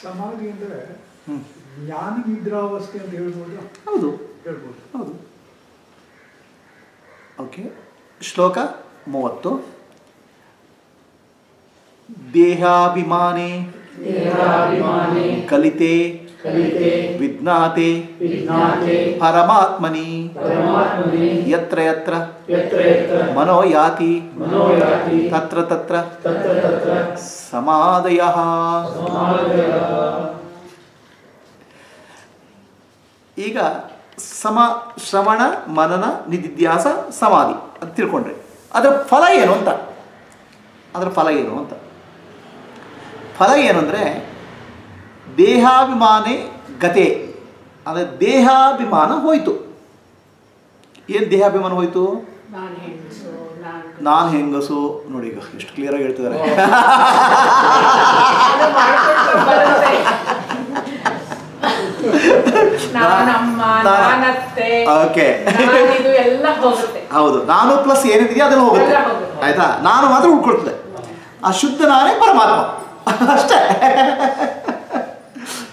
ಸಮಾಧಿ ಅಂದರೆ ಜ್ಞಾನ ನಿದ್ರಾವಸ್ಥೆ ಅಂತ ಹೇಳ್ಬೋದು. ಹೌದು ಹೇಳ್ಬೋದು. ಹೌದು. ಓಕೆ, ಶ್ಲೋಕ 30. ದೇಹಾಭಿಮಾನೇ ಕಲಿತೆ ವಿಜ್ಞಾತೆ ಪರಮಾತ್ಮನಿ ಯತ್ರ ಯತ್ರ ಮನೋ ಯಾತಿ ತತ್ರ ತತ್ರ ಸಮಾಧಯಃ. ಈಗ ಶ್ರವಣ ಮನನ ನಿಧಿಧ್ಯಾಸ ಸಮಾಧಿ ಅಂತ ತಿಳ್ಕೊಂಡ್ರೆ ಅದರ ಫಲ ಏನು ಅಂತ. ಫಲ ಏನು ಅಂದರೆ ದೇಹಾಭಿಮಾನೇ ಗತೆ, ಅಂದರೆ ದೇಹಾಭಿಮಾನ ಹೋಯಿತು. ಏನು ದೇಹಾಭಿಮಾನ ಹೋಯಿತು? ನಾನು ಹೆಂಗಸು. ನೋಡಿ ಈಗ ಎಷ್ಟು ಕ್ಲಿಯರಾಗಿ ಹೇಳ್ತಿದ್ದಾರೆ. ಓಕೆ, ಹೌದು. ನಾನು ಪ್ಲಸ್ ಏನಿದೆಯೋ ಅದೆಲ್ಲ ಹೋಗುತ್ತೆ. ಆಯ್ತಾ? ನಾನು ಮಾತ್ರ ಉಳ್ಕೊಳ್ತದೆ. ಆ ಶುದ್ಧ ನಾನೇ ಪರಮಾತ್ಮ ಅಷ್ಟೇ.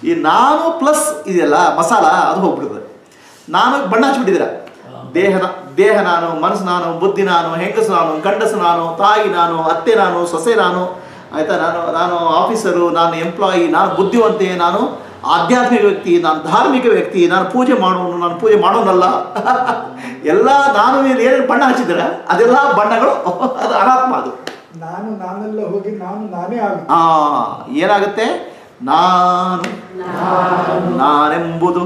ಈ ನಾನು ಪ್ಲಸ್ ಇದೆಯಲ್ಲ ಮಸಾಲ, ಅದು ಹೋಗ್ಬಿಡ್ತದೆ. ನಾನು ಬಣ್ಣ ಹಚ್ಬಿಟ್ಟಿದ್ದೀರ. ದೇಹ ನಾನು, ಮನಸ್ಸು ನಾನು, ಬುದ್ಧಿ ನಾನು, ಹೆಂಗಸು ನಾನು, ಗಂಡಸು ನಾನು, ತಾಯಿ ನಾನು, ಅತ್ತೆ ನಾನು, ಸೊಸೆ ನಾನು, ಆಯಿತಾ? ನಾನು ಆಫೀಸರು, ನಾನು ಎಂಪ್ಲಾಯಿ, ನಾನು ಬುದ್ಧಿವಂತೆ, ನಾನು ಆಧ್ಯಾತ್ಮಿಕ ವ್ಯಕ್ತಿ, ನಾನು ಧಾರ್ಮಿಕ ವ್ಯಕ್ತಿ, ನಾನು ಪೂಜೆ ಮಾಡೋನು, ನಾನು ಪೂಜೆ ಮಾಡೋನಲ್ಲ. ಎಲ್ಲ ನಾನು ಮೇಲೆ ಏನೇನು ಬಣ್ಣ ಹಚ್ಚಿದ್ದೀರ ಅದೆಲ್ಲ ಬಣ್ಣಗಳು ಅದು ಅನಾತ್ಮ. ಅದು ನಾನೆಲ್ಲ ಹೋಗಿ ನಾನೇ ಏನಾಗುತ್ತೆ? ನಾನೆಂಬುದು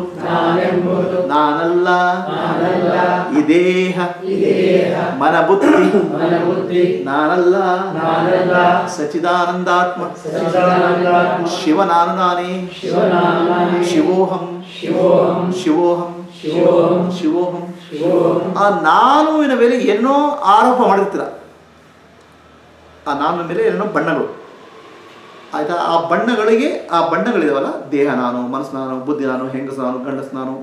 ನಾನಲ್ಲ. ಈ ದೇಹ ಮನಬುದ್ಧಿ ನಾನಲ್ಲ. ಸಚಿದಾನಂದಾತ್ಮ ಶಿವ ನಾನು ನಾನೇ. ಶಿವೋಹಂ ಶಿವೋಹಂ. ಆ ನಾನುವಿನ ಮೇಲೆ ಏನೋ ಆರೋಪ ಮಾಡಿರ್ತೀರ. ಆ ನಾನು ಮೇಲೆ ಏನೋ ಬಣ್ಣಗಳು, ಆಯಿತಾ? ಆ ಬಣ್ಣಗಳಿದಾವಲ್ಲ, ದೇಹ ನಾನು, ಮನಸ್ಸು ನಾನು, ಬುದ್ಧಿ ನಾನು, ಹೆಂಗಸು ನಾನು, ಗಂಡಸು ನಾನು,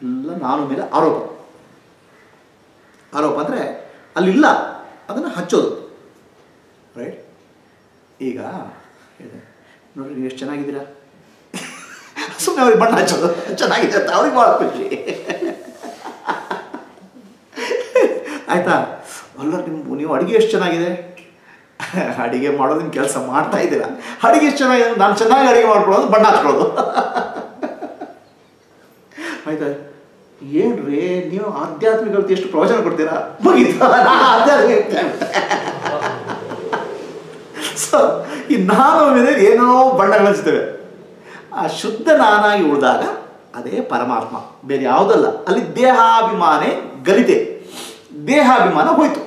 ಎಲ್ಲ ನಾನು ಮೇಲೆ ಆರೋಪ ಅಂದರೆ ಅಲ್ಲಿಲ್ಲ, ಅದನ್ನು ಹಚ್ಚೋದು. ರೈಟ್? ಈಗ ನೋಡ್ರಿ, ನೀವು ಎಷ್ಟು ಚೆನ್ನಾಗಿದ್ದೀರಾ. ಸುಮ್ಮನೆ ಅವ್ರಿಗೆ ಬಣ್ಣ ಹಚ್ಚೋದು ಚೆನ್ನಾಗಿದೆ ಅಂತ ಅವ್ರಿಗೆ ಭಾಳ ಖುಷಿ. ಆಯಿತಾ? ಅಲ್ಲ, ನೀವು ಅಡುಗೆ ಎಷ್ಟು ಚೆನ್ನಾಗಿದೆ. ಅಡುಗೆ ಮಾಡೋದನ್ನ ಕೆಲಸ ಮಾಡ್ತಾ ಇದ್ದೀರಾ. ಅಡುಗೆ ಎಷ್ಟು ಚೆನ್ನಾಗಿದೆ, ನಾನು ಚೆನ್ನಾಗಿ ಅಡುಗೆ ಮಾಡ್ಕೊಳ್ಳೋದು, ಬಣ್ಣ ಹಚ್ಕೊಳ್ಳೋದು. ಆಯ್ತಾ? ಏನ್ರಿ ನೀವು ಆಧ್ಯಾತ್ಮಿಕ ಎಷ್ಟು ಪ್ರವಚನ ಕೊಡ್ತೀರಾ? ಆಧ್ಯಾತ್ಮಿಕ ಸೊ ಈ ನಾನು ಮೇಲೆ ಏನೋ ಬಣ್ಣಗಳು ಹಚ್ತೇವೆ. ಆ ಶುದ್ಧ ನಾನಾಗಿ ಉಳಿದಾಗ ಅದೇ ಪರಮಾತ್ಮ, ಬೇರೆ ಯಾವುದಲ್ಲ. ಅಲ್ಲಿ ದೇಹಾಭಿಮಾನೇ ಗಲಿತೆ, ದೇಹಾಭಿಮಾನ ಹೋಯ್ತು.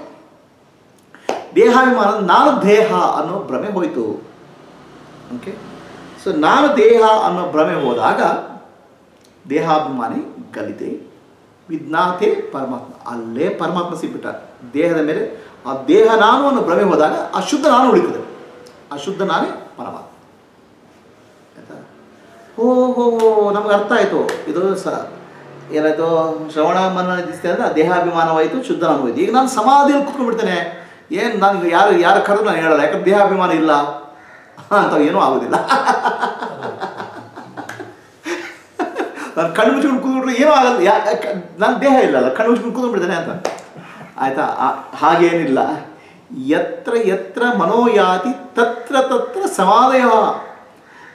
ದೇಹಾಭಿಮಾನ, ನಾನು ದೇಹ ಅನ್ನೋ ಭ್ರಮೆ ಹೋಯಿತು. ಓಕೆ, ಸೊ ನಾನು ದೇಹ ಅನ್ನೋ ಭ್ರಮೆ ಹೋದಾಗ ದೇಹಾಭಿಮಾನಿ ಗಲಿತೆ ವಿಜ್ಞಾತೆ ಪರಮಾತ್ಮ. ಅಲ್ಲೇ ಪರಮಾತ್ಮ ಸಿಕ್ಬಿಟ್ಟ ದೇಹದ ಮೇಲೆ. ಆ ದೇಹ ನಾನು ಅನ್ನೋ ಭ್ರಮೆ ಹೋದಾಗ ಆ ಶುದ್ಧ ನಾನು ಉಳಿತದೆ. ಆ ಶುದ್ಧ ನಾನೇ ಪರಮಾತ್ಮ. ಆಯ್ತಾ? ಹೋ ನಮ್ಗೆ ಅರ್ಥ ಆಯಿತು. ಇದು ಏನಾಯಿತು? ಶ್ರವಣ ಮನನ ದಿಸ್ತೆ ಅಂದರೆ ದೇಹಾಭಿಮಾನವಾಯಿತು, ಶುದ್ಧ ನಾನು ಹೋಯ್ತು. ಈಗ ನಾನು ಸಮಾಧಿಯಲ್ಲಿ ಕುತ್ಕೊಂಡ್ಬಿಡ್ತೇನೆ. ಏನು ನನಗೆ ಯಾರು ಕರೆದು ನಾನು ಹೇಳಲ್ಲ, ಯಾಕಂದ್ರೆ ದೇಹಾಭಿಮಾನ ಇಲ್ಲ ಅಂತ ಏನೂ ಆಗೋದಿಲ್ಲ. ನಾನು ಕಣ್ಣು ಮುಚ್ಕೊಂಡು ಕೂತ್ಬಿಟ್ರೆ ಏನೂ ಆಗಲ್ಲ. ನನ್ನ ದೇಹ ಇಲ್ಲಲ್ಲ, ಕಣ್ಣು ಮುಚ್ಕೊಂಡು ಕೂತ್ಬಿಡ್ತೇನೆ ಅಂತ. ಆಯಿತಾ? ಹಾಗೇನಿಲ್ಲ. ಯತ್ರ ಯತ್ರ ಮನೋಯಾತಿ ತತ್ರ ತತ್ರ ಸಮಾಧಯ.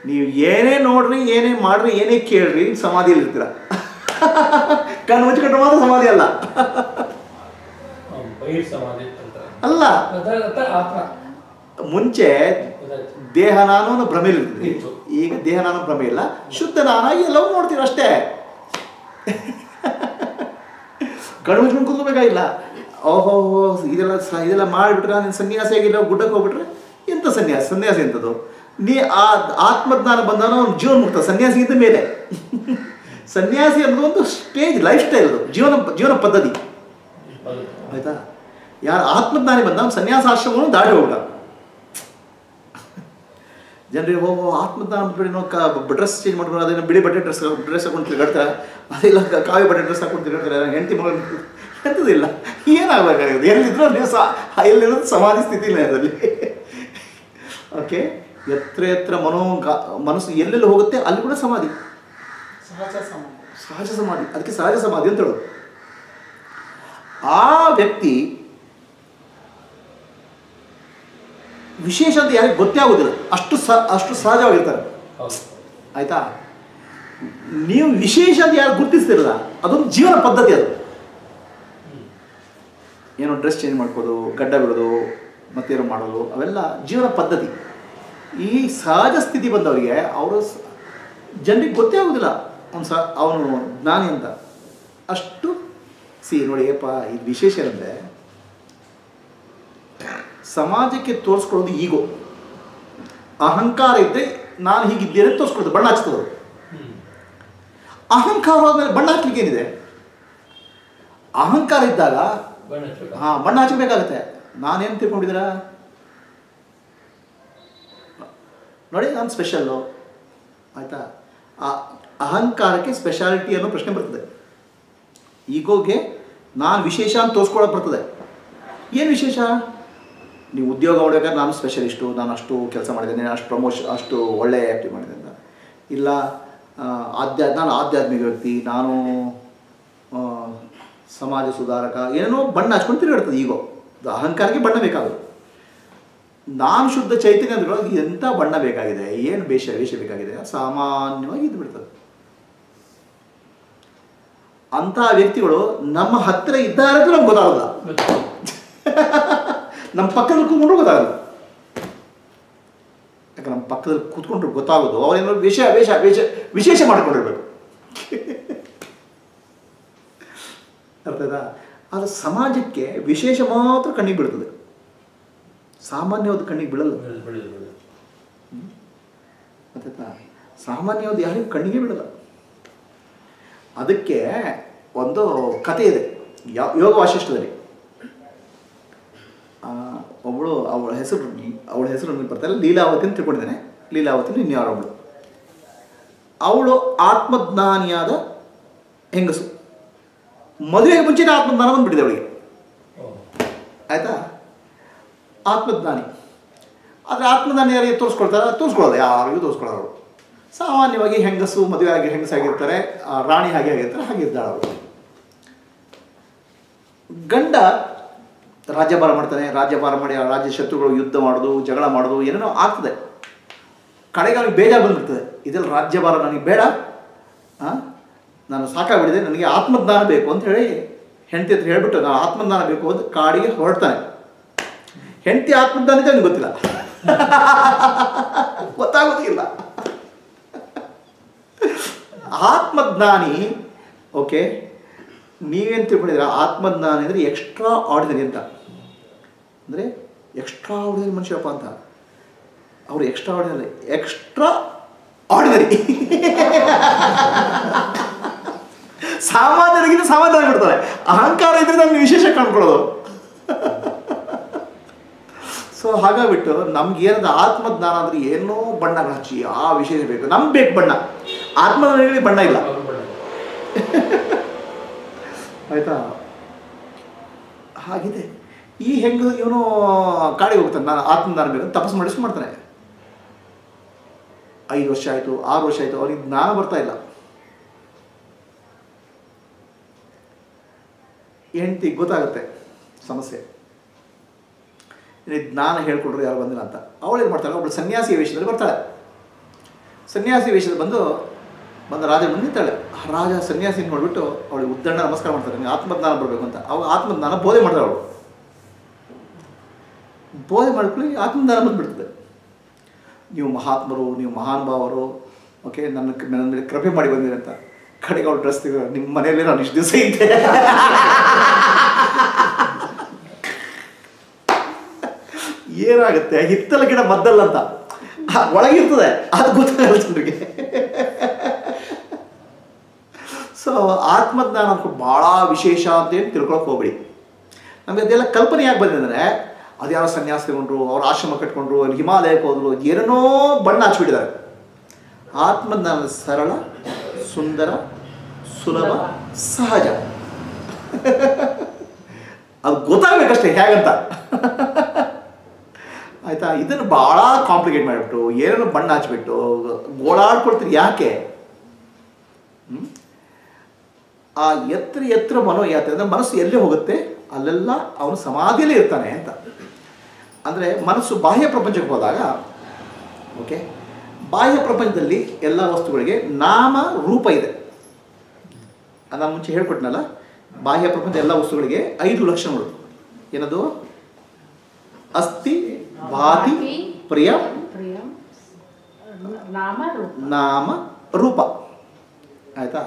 ನೀವು ಏನೇ ನೋಡ್ರಿ, ಏನೇ ಮಾಡ್ರಿ, ಏನೇ ಕೇಳ್ರಿ, ಸಮಾಧಿಯಲ್ಲಿ ಇರ್ತೀರ. ಕಣ್ಣು ಮುಚ್ಚಿಕೊಂಡ್ರೆ ಮಾತ್ರ ಸಮಾಧಿ ಅಲ್ಲ. ಅಲ್ಲ, ಮುಂಚೆ ದೇಹ ನಾನು ಅನ್ನೋ ಭ್ರಮೆ ಇರ್ತದೆ. ಈಗ ದೇಹ ನಾನು ಭ್ರಮೆ ಇಲ್ಲ, ಶುದ್ಧ ನಾನಾಗಿ ಎಲ್ಲವೂ ನೋಡ್ತೀವಿ ಅಷ್ಟೇ. ಕಣ್ಣು ಮುಚ್ಕೊಂಡು ಕೂತ್ಬೇಕಾಗಿಲ್ಲ. ಓಹೋ ಇದೆಲ್ಲ ಮಾಡಿಬಿಟ್ರೆ ನಾನು ಸನ್ಯಾಸಿ ಆಗಿಲ್ಲ, ಗುಡ್ಡಕ್ಕೆ ಹೋಗ್ಬಿಟ್ರೆ ಎಂಥ ಸನ್ಯಾಸ ಎಂಥದ್ದು? ಆ ಆತ್ಮಜ್ಞಾನ ಬಂದಾನ ಅವ್ನು ಜೀವನ ಮುಕ್ತ. ಸನ್ಯಾಸಿಗಿಂತ ಮೇಲೆ ಸನ್ಯಾಸಿ ಅನ್ನೋದು ಒಂದು ಸ್ಟೇಜ್, ಲೈಫ್ ಸ್ಟೈಲ್, ಅದು ಜೀವನ ಪದ್ಧತಿ. ಆಯ್ತಾ? ಯಾರು ಆತ್ಮಜ್ಞಾನಿ ಬಂದ ಅವ್ನು ಸನ್ಯಾಸಾಶ್ರಮವನ್ನು ದಾಟಿ ಹೋಗ್ಬಿಟ್ಟ. ಜನರಿಗೆ ಆತ್ಮಜ್ಞಾನ ಬಿಡಿ, ನಾವು ಡ್ರೆಸ್ ಚೇಂಜ್ ಮಾಡ್ಕೊಂಡು ಅದೇನೋ ಬಿಳಿ ಬಟ್ಟೆ ಡ್ರೆಸ್ ಹಾಕೊಂಡು ತಿರುಗಾಡ್ತಾರೆ, ಅದೆಲ್ಲ ಕಾವಿ ಬಟ್ಟೆ ಡ್ರೆಸ್ ಹಾಕೊಂಡು ತಿರುಗಾಡ್ತಾರೆ. ಹೆಂಡತಿ ಮಗಳು ಎಂಥದಿಲ್ಲ. ಏನಾಗಬೇಕಾಗಿದೆ? ಎಲ್ಲಿದ್ರು ನೀವು ಎಲ್ಲಿರೋದು ಸಮಾಧಿ ಸ್ಥಿತಿ ಇಲ್ಲ ಅದರಲ್ಲಿ. ಓಕೆ, ಎತ್ರ ಎತ್ರ ಮನಸ್ಸು ಎಲ್ಲೆಲ್ಲಿ ಹೋಗುತ್ತೆ ಅಲ್ಲಿ ಕೂಡ ಸಮಾಧಿ, ಸಹಜ ಸಮಾಧಿ. ಅದಕ್ಕೆ ಸಹಜ ಸಮಾಧಿ ಅಂತ ಹೇಳೋದು. ಆ ವ್ಯಕ್ತಿ ವಿಶೇಷ ಅಂತ ಯಾರಿಗೆ ಗೊತ್ತೇ ಆಗೋದಿಲ್ಲ, ಅಷ್ಟು ಸಹಜವಾಗಿರ್ತಾರೆ. ಆಯ್ತಾ? ನೀವು ವಿಶೇಷ ಅಂತ ಯಾರು ಗುರುತಿಸ್ತಿರಲ್ಲ, ಅದೊಂದು ಜೀವನ ಪದ್ಧತಿ. ಅದು ಏನೋ ಡ್ರೆಸ್ ಚೇಂಜ್ ಮಾಡ್ಕೋದು, ಗಡ್ಡ ಬಿಡೋದು, ಮತ್ತೇನೋ ಮಾಡೋದು, ಅವೆಲ್ಲ ಜೀವನ ಪದ್ಧತಿ. ಈ ಸಹಜ ಸ್ಥಿತಿ ಬಂದವರಿಗೆ ಅವರು ಜನರಿಗೆ ಗೊತ್ತೇ ಆಗೋದಿಲ್ಲ ಅವನು ಜ್ಞಾನಿ ಅಂತ. ಅಷ್ಟು ನೋಡಿ ಅಪ್ಪ, ಇದು ವಿಶೇಷ ಅಂದರೆ ಸಮಾಜಕ್ಕೆ ತೋರಿಸ್ಕೊಳ್ಳೋದು ಈಗೋ, ಅಹಂಕಾರ ಇದ್ದರೆ ನಾನು ಹೀಗಿದ್ದೇನೆ ತೋರಿಸ್ಕೊಳ್ಳೋದು, ಬಣ್ಣ ಹಚ್ತದವರು. ಅಹಂಕಾರ ಆದಮೇಲೆ ಬಣ್ಣ ಹಾಕ್ಲಿಕ್ಕೆ ಏನಿದೆ? ಅಹಂಕಾರ ಇದ್ದಾಗ ಬಣ್ಣ ಹಚ್ಚಬೇಕಾಗತ್ತೆ. ನಾನೇನು ತಿಳ್ಕೊಂಡಿದ್ದೀರಾ ನೋಡಿ, ನಾನು ಸ್ಪೆಷಲ್ಲು. ಆಯಿತಾ? ಆ ಅಹಂಕಾರಕ್ಕೆ ಸ್ಪೆಷಾಲಿಟಿ ಅನ್ನೋ ಪ್ರಶ್ನೆ ಬರ್ತದೆ. ಈಗೋಗೆ ನಾನು ವಿಶೇಷ ಅಂತ ತೋರಿಸ್ಕೊಳ್ಳೋಕೆ ಬರ್ತದೆ. ಏನು ವಿಶೇಷ? ನೀವು ಉದ್ಯೋಗ ಹೊಡ್ಬೇಕಾದ್ರೆ ನಾನು ಸ್ಪೆಷಲಿಸ್ಟು, ನಾನು ಅಷ್ಟು ಕೆಲಸ ಮಾಡಿದ್ದೇನೆ, ಅಷ್ಟು ಒಳ್ಳೆ ಆ್ಯಕ್ಟಿವ್ ಮಾಡಿದೆ ಅಂತ. ಇಲ್ಲ ನಾನು ಆಧ್ಯಾತ್ಮಿಕ ವ್ಯಕ್ತಿ, ನಾನು ಸಮಾಜ ಸುಧಾರಕ, ಏನೇನೋ ಬಣ್ಣ ಹಚ್ಕೊಂಡು ತಿರುಗಾಡ್ತದೆ ಈಗೋ. ಅಹಂಕಾರಕ್ಕೆ ಬಣ್ಣ ಬೇಕಾಗೋದು. ನಾನು ಶುದ್ಧ ಚೈತನ್ಯ ಅಂದ್ರೊಳಗೆ ಎಂಥ ಬಣ್ಣ ಬೇಕಾಗಿದೆ, ಏನು ವೇಷ ಬೇಕಾಗಿದೆ, ಸಾಮಾನ್ಯವಾಗಿ ಇದು ಬಿಡ್ತದೆ. ಅಂಥ ವ್ಯಕ್ತಿಗಳು ನಮ್ಮ ಹತ್ತಿರ ಇದ್ದಾರೆ ಅಂತ ನಮ್ಗೆ ಗೊತ್ತಾಗಲ್ಲ. ನಮ್ಮ ಪಕ್ಕದಲ್ಲಿ ಕೂತ್ಕೊಂಡ್ರು ಗೊತ್ತಾಗಲ್ಲ. ಯಾಕೆ ನಮ್ಮ ಪಕ್ಕದಲ್ಲಿ ಕೂತ್ಕೊಂಡ್ರು ಗೊತ್ತಾಗೋದು ಅವರೇನೋ ವಿಶೇಷ ಮಾಡ್ಕೊಂಡಿರ್ಬೇಕು. ಅರ್ಥ ಆಯ್ತಾ? ಆದರೆ ಸಮಾಜಕ್ಕೆ ವಿಶೇಷ ಮಾತ್ರ ಕಣ್ಣಿಗೆ ಬೀಳ್ತದೆ, ಸಾಮಾನ್ಯವಾದ ಕಣ್ಣಿಗೆ ಬೀಳಲ್ಲ. ಗೊತ್ತಾಯ್ತಾ? ಸಾಮಾನ್ಯವಾದ ಯಾರಿಗೂ ಕಣ್ಣಿಗೆ ಬೀಳಲ್ಲ. ಅದಕ್ಕೆ ಒಂದು ಕಥೆ ಇದೆ ಯೋಗ ವಾಸಿಷ್ಠದಲ್ಲಿ. ಅವಳ ಹೆಸರು ನನಗೆ ಬರ್ತಾರೆ, ಲೀಲಾವತಿ ಅಂತ ತಿಳ್ಕೊಂಡಿದ್ದೇನೆ. ಲೀಲಾವತಿ ಇನ್ಯಾರೊಬ್ಳು. ಅವಳು ಆತ್ಮಜ್ಞಾನಿಯಾದ ಹೆಂಗಸು. ಮದುವೆಗೆ ಮುಂಚೆನೇ ಆತ್ಮಜ್ಞಾನ ಬಂದ್ಬಿಟ್ಟಿದೆ ಅವಳಿಗೆ. ಆಯಿತಾ? ಆತ್ಮಜ್ಞಾನಿ. ಆದರೆ ಆತ್ಮಜ್ಞಾನಿ ಯಾರಿಗೆ ತೋರಿಸ್ಕೊಳ್ಳೋದು ಯಾರಿಗೂ ತೋರಿಸ್ಕೊಳ್ಳೋರು. ಸಾಮಾನ್ಯವಾಗಿ ಹೆಂಗಸು ಮದುವೆ ಆಗಿ ಹೆಂಗಸಾಗಿರ್ತಾರೆ, ರಾಣಿ ಆಗಿರ್ತಾರೆ, ಹಾಗಿರ್ತಾಳೆ ಅವರು. ಗಂಡ ರಾಜ್ಯಭಾರ ಮಾಡ್ತಾನೆ. ರಾಜ್ಯಭಾರ ಮಾಡಿ ಆ ರಾಜ್ಯ ಶತ್ರುಗಳು ಯುದ್ಧ ಮಾಡೋದು, ಜಗಳ ಮಾಡೋದು, ಏನೇನೋ ಆಗ್ತದೆ. ಕಡೆಗೆ ಅವನಿಗೆ ಬೇಜಾರು ಬಂದ್ಬಿಡ್ತದೆ, ಇದೆಲ್ಲ ರಾಜ್ಯಭಾರ ನನಗೆ ಬೇಡ, ನಾನು ಸಾಕಾಗ್ಬಿಟ್ಟಿದೆ, ನನಗೆ ಆತ್ಮಜ್ಞಾನ ಬೇಕು ಅಂತ ಹೇಳಿ ಹೆಂಡತಿ ಹತ್ರ ಹೇಳ್ಬಿಟ್ಟು ನಾನು ಆತ್ಮಜ್ಞಾನ ಬೇಕು ಅಂತ ಕಾಡಿಗೆ ಹೊರಡ್ತಾನೆ. ಹೆಂಡತಿ ಆತ್ಮಜ್ಞಾನ ಅಂತ ನನಗೆ ಗೊತ್ತಿಲ್ಲ, ಗೊತ್ತಾಗೋದಿಲ್ಲ. ಆತ್ಮಜ್ಞಾನಿ ಓಕೆ, ನೀವೇನು ತಿಳ್ಕೊಂಡಿದ್ದೀರಾ? ಆತ್ಮಜ್ಞಾನಿ ಅಂದರೆ ಎಕ್ಸ್ಟ್ರಾ ಆರ್ಡಿನರಿ ಅಂತ. ಅಂದರೆ ಎಕ್ಸ್ಟ್ರಾ ಆರ್ಡಿನರಿ ಮನುಷ್ಯಪ್ಪ ಅಂತ. ಅವರು ಎಕ್ಸ್ಟ್ರಾ ಆರ್ಡಿನರಿ ಸಾಮಾನ್ಯರಿಗಿಂತ ಸಾಮಾನ್ಯ ಬಿಡ್ತಾರೆ. ಅಹಂಕಾರ ಇದ್ರೆ ನಮ್ಗೆ ವಿಶೇಷ ಕಾಣ್ಕೊಳ್ಳೋದು. ಸೊ ಹಾಗಾಗ್ಬಿಟ್ಟು ನಮ್ಗೇನದ ಆತ್ಮಜ್ಞಾನ ಅಂದರೆ ಏನೋ ಬಣ್ಣಗಳು ಹಚ್ಚಿ ಆ ವಿಶೇಷ ಬೇಕು, ನಮ್ಗೆ ಬೇಕು ಬಣ್ಣ. ಆತ್ಮಜ್ಞಾನಿಗಳಿಗೆ ಬಣ್ಣ ಇಲ್ಲ. ಆಯಿತಾ? ಹಾಗಿದೆ. ಈ ಹೆಂಗೆ ಇವನು ಕಾಡಿಗೆ ಹೋಗ್ತಾನೆ, ನಾನು ಆತ್ಮಜ್ಞಾನ ಬೇಕು ತಪಸ್ಸು ಮಾಡಿಸಿ ಮಾಡ್ತಾನೆ. 5 ವರ್ಷ ಆಯಿತು, 6 ವರ್ಷ ಆಯಿತು, ಅವನಿಗೆ ಜ್ಞಾನ ಬರ್ತಾ ಇಲ್ಲ. ಹೆಂಡತಿಗೆ ಗೊತ್ತಾಗುತ್ತೆ ಸಮಸ್ಯೆ, ಜ್ಞಾನ ಹೇಳ್ಕೊಡ್ರು ಯಾರು ಬಂದಿಲ್ಲ ಅಂತ. ಅವಳೇನು ಮಾಡ್ತಾಳೆ, ಅವಳು ಸನ್ಯಾಸಿ ವೇಷದಲ್ಲಿ ಬರ್ತಾಳೆ. ಸನ್ಯಾಸಿ ವೇಷದಲ್ಲಿ ಬಂದು ರಾಜ ಬಂದು ನಿಂತಾಳೆ. ರಾಜ ಸನ್ಯಾಸಿ ನೋಡ್ಬಿಟ್ಟು ಅವಳಿಗೆ ಉದ್ದಂಡ ನಮಸ್ಕಾರ ಮಾಡ್ತಾರೆ, ನನಗೆ ಆತ್ಮಜ್ಞಾನ ಬರಬೇಕು ಅಂತ. ಅವಾಗ ಆತ್ಮಜ್ಞಾನ ಬೋಧೆ ಮಾಡ್ತಾಳೆ. ಅವಳು ಬೋಧೆ ಮಾಡ್ಕೊಳ್ಳಿ ಆತ್ಮಜ್ಞಾನ ಬಂದುಬಿಡ್ತದೆ. ನೀವು ಮಹಾತ್ಮರು, ನೀವು ಮಹಾನುಭಾವರು, ಓಕೆ, ನನ್ನ ಕೃಪೆ ಮಾಡಿ ಬಂದಿರಿ ಅಂತ. ಕಡೆಗೆ ಅವ್ಳು ಡ್ರೆಸ್ ತೆಗೆದು, ನಿಮ್ಮ ಮನೆಯಲ್ಲೇ ನಾನು ಇಷ್ಟು ದಿವಸ ಇದ್ದೆ, ಏನಾಗುತ್ತೆ ಹಿತ್ತಲ ಗಿಡ ಮದ್ದಲ್ಲ ಅಂತ ಒಳಗಿರ್ತದೆ, ಅದು ಗೊತ್ತಾಗಲ್ಲ ಜನರಿಗೆ. ಸೊ ಆತ್ಮಜ್ಞಾನ ಅಂದ್ಕೊಂಡು ಭಾಳ ವಿಶೇಷ ಅಂತೇಳಿ ತಿಳ್ಕೊಳಕ್ಕೆ ಹೋಗ್ಬೇಡಿ. ನಮಗೆ ಅದೆಲ್ಲ ಕಲ್ಪನೆ ಯಾಕೆ ಬಂದಿದೆ ಅಂದರೆ, ಅದು ಯಾರೋ ಸನ್ಯಾಸ ತಗೊಂಡ್ರು, ಅವ್ರ ಆಶ್ರಮ ಕಟ್ಕೊಂಡ್ರು, ಅಲ್ಲಿ ಹಿಮಾಲಯಕ್ಕೆ ಹೋದ್ರು, ಏನೇನೋ ಬಣ್ಣ ಹಚ್ಬಿಟ್ಟಿದ್ದಾರೆ. ಆತ್ಮಜ್ಞಾನ ಸರಳ, ಸುಂದರ, ಸುಲಭ, ಸಹಜ. ಅದು ಗೊತ್ತಾಗಬೇಕಷ್ಟೇ ಹೇಗಂತ. ಆಯಿತಾ. ಇದನ್ನು ಭಾಳ ಕಾಂಪ್ಲಿಕೇಟ್ ಮಾಡಿಬಿಟ್ಟು ಏನೇನೋ ಬಣ್ಣ ಹಚ್ಬಿಟ್ಟು ಗೋಳಾಡ್ಕೊಳ್ತೀರಿ ಯಾಕೆ? ಆ ಎತ್ತರ ಮನೋಯಾತ್ರೆ ಅಂದರೆ ಮನಸ್ಸು ಎಲ್ಲೇ ಹೋಗುತ್ತೆ ಅಲ್ಲೆಲ್ಲ ಅವನು ಸಮಾಧಿಯಲ್ಲೇ ಇರ್ತಾನೆ ಅಂತ. ಅಂದರೆ ಮನಸ್ಸು ಬಾಹ್ಯ ಪ್ರಪಂಚಕ್ಕೆ ಹೋದಾಗ, ಓಕೆ, ಬಾಹ್ಯ ಪ್ರಪಂಚದಲ್ಲಿ ಎಲ್ಲ ವಸ್ತುಗಳಿಗೆ ನಾಮ ರೂಪ ಇದೆ. ನಾನು ಮುಂಚೆ ಹೇಳ್ಕೊಟ್ನಲ್ಲ, ಬಾಹ್ಯ ಪ್ರಪಂಚದ ಎಲ್ಲ ವಸ್ತುಗಳಿಗೆ 5 ಲಕ್ಷಣಗಳು. ಏನದು? ಅಸ್ಥಿ, ಭಾತಿ, ಪ್ರಿಯ, ನಾಮ ರೂಪ. ಆಯಿತಾ?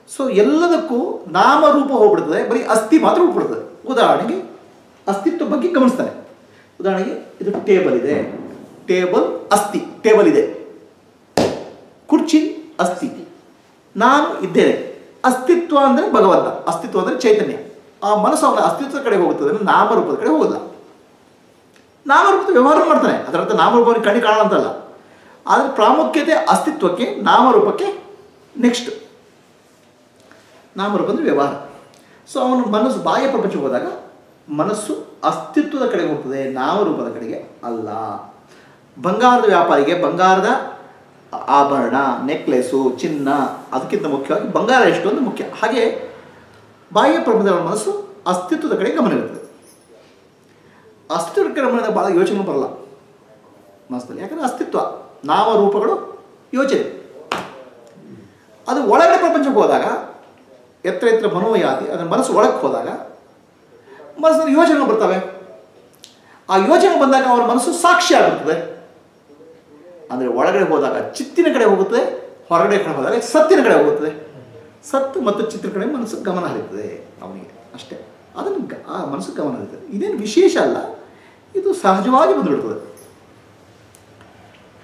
ಸೊ ಎಲ್ಲದಕ್ಕೂ ನಾಮರೂಪ ಹೋಗ್ಬಿಡ್ತದೆ, ಬರೀ ಅಸ್ಥಿ ಮಾತ್ರ ಹೋಗ್ಬಿಡ್ತದೆ. ಉದಾಹರಣೆಗೆ ಅಸ್ತಿತ್ವ ಬಗ್ಗೆ ಗಮನಿಸ್ತಾನೆ. ಉದಾಹರಣೆಗೆ ಇದು ಟೇಬಲ್ ಇದೆ, ಟೇಬಲ್ ಅಸ್ಥಿ, ಟೇಬಲ್ ಇದೆ. ಕುರ್ಚಿ ಅಸ್ಥಿ, ನಾನು ಇದ್ದೇನೆ. ಅಸ್ತಿತ್ವ ಅಂದರೆ ಭಗವಂತ, ಅಸ್ತಿತ್ವ ಅಂದರೆ ಚೈತನ್ಯ. ಆ ಮನಸ್ಸು ಅವನ ಅಸ್ತಿತ್ವದ ಕಡೆ ಹೋಗುತ್ತದೆ, ನಾಮರೂಪದ ಕಡೆ ಹೋಗಲ್ಲ. ನಾಮರೂಪದ ವ್ಯವಹಾರ ಮಾಡ್ತಾನೆ, ಅದರರ್ಥ ನಾಮರೂಪವನ್ನು ಕಣ್ಣಿ ಕಾಣೋಣ ಅಂತಲ್ಲ. ಆದರೆ ಪ್ರಾಮುಖ್ಯತೆ ಅಸ್ತಿತ್ವಕ್ಕೆ, ನಾಮರೂಪಕ್ಕೆ ನೆಕ್ಸ್ಟ್. ನಾಮರೂಪ ಅಂದರೆ ವ್ಯವಹಾರ. ಸೊ ಅವನ ಮನಸ್ಸು ಬಾಹ್ಯ ಪ್ರಪಂಚಕ್ಕೆ ಹೋದಾಗ ಮನಸ್ಸು ಅಸ್ತಿತ್ವದ ಕಡೆಗೆ ಹೋಗ್ತದೆ, ನಾಮರೂಪದ ಕಡೆಗೆ ಅಲ್ಲ. ಬಂಗಾರದ ವ್ಯಾಪಾರಿಗೆ ಬಂಗಾರದ ಆಭರಣ, ನೆಕ್ಲೆಸು, ಚಿನ್ನ ಅದಕ್ಕಿಂತ ಮುಖ್ಯವಾಗಿ ಬಂಗಾರ ಎಷ್ಟೊಂದು ಮುಖ್ಯ. ಹಾಗೆ ಬಾಹ್ಯ ಪ್ರಪಂಚದ ಮನಸ್ಸು ಅಸ್ತಿತ್ವದ ಕಡೆ ಗಮನ ಇರ್ತದೆ. ಅಸ್ತಿತ್ವದ ಕಡೆ ಗಮನದ ಭಾಳ ಯೋಚನೆ ಬರಲ್ಲ ಮನಸ್ಸಲ್ಲಿ, ಯಾಕಂದರೆ ಅಸ್ತಿತ್ವ, ನಾಮರೂಪಗಳು ಯೋಚನೆ. ಅದು ಒಳಗಡೆ ಪ್ರಪಂಚಕ್ಕೆ ಹೋದಾಗ ಎತ್ತರ ಮನೋಯಾತಿ, ಅದರ ಮನಸ್ಸು ಒಳಗೆ ಹೋದಾಗ ಮನಸ್ಸಿನಲ್ಲಿ ಯೋಚನೆಗಳು ಬರ್ತವೆ. ಆ ಯೋಚನೆ ಬಂದಾಗ ಅವನ ಮನಸ್ಸು ಸಾಕ್ಷಿ ಆಗುತ್ತದೆ. ಅಂದರೆ ಒಳಗಡೆ ಹೋದಾಗ ಚಿತ್ತಿನ ಕಡೆ ಹೋಗುತ್ತದೆ, ಹೊರಗಡೆ ಕಡೆ ಹೋದಾಗ ಸತ್ತಿನ ಕಡೆ ಹೋಗುತ್ತದೆ. ಸತ್ತು ಮತ್ತು ಚಿತ್ರ ಕಡೆ ಮನಸ್ಸು ಗಮನ ಹರಿಯುತ್ತದೆ ಅವನಿಗೆ, ಅಷ್ಟೇ. ಅದನ್ನು ಆ ಮನಸ್ಸು ಗಮನ ಹರಿಯುತ್ತದೆ. ಇದೇನು ವಿಶೇಷ ಅಲ್ಲ, ಇದು ಸಹಜವಾಗಿ ಬಂದುಬಿಡ್ತದೆ.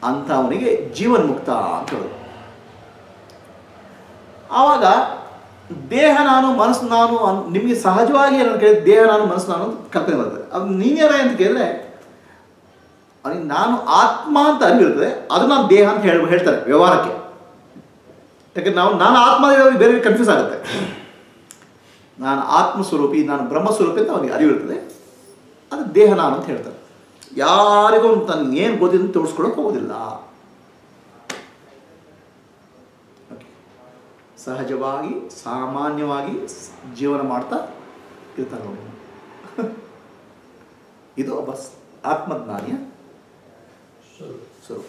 ಅಂತ ಅವನಿಗೆ ಜೀವನ್ಮುಕ್ತ ಅಂತ ಹೇಳೋದು. ಆವಾಗ ದೇಹ ನಾನು, ಮನಸ್ಸು ನಾನು, ನಿಮಗೆ ಸಹಜವಾಗಿ ಏನಂತ ಕೇಳಿದ್ರೆ ದೇಹ ನಾನು, ಮನಸ್ಸು ನಾನು ಅಂತ ಕಲ್ಪನೆ ಬರ್ತದೆ. ಅದು ನೀನ್ಯಾರ ಅಂತ ಕೇಳಿದ್ರೆ ಅವನಿಗೆ ನಾನು ಆತ್ಮ ಅಂತ ಅರಿವಿರ್ತದೆ, ಅದು ನಾನು ದೇಹ ಅಂತ ಹೇಳ್ತಾರೆ ವ್ಯವಹಾರಕ್ಕೆ. ಯಾಕಂದ್ರೆ ನಾನು ಆತ್ಮ ಬೇರೆ ಕನ್ಫ್ಯೂಸ್ ಆಗುತ್ತೆ. ನಾನು ಆತ್ಮಸ್ವರೂಪಿ, ನಾನು ಬ್ರಹ್ಮಸ್ವರೂಪಿ ಅಂತ ಅವನಿಗೆ ಅರಿವಿರ್ತದೆ, ಅದು ದೇಹ ನಾನು ಅಂತ ಹೇಳ್ತಾರೆ. ಯಾರಿಗೂ ತನ್ನ ಏನು ಗೊತ್ತಿದೆ ಅಂತ ತೋರಿಸ್ಕೊಳಕ್ಕೆ ಹೋಗೋದಿಲ್ಲ. ಸಹಜವಾಗಿ ಸಾಮಾನ್ಯವಾಗಿ ಜೀವನ ಮಾಡ್ತಾ ಇರ್ತಾನೆ ಅವನು. ಇದು ಒಬ್ಬ ಆತ್ಮಜ್ಞಾನಿಯ ಸ್ವರೂಪ.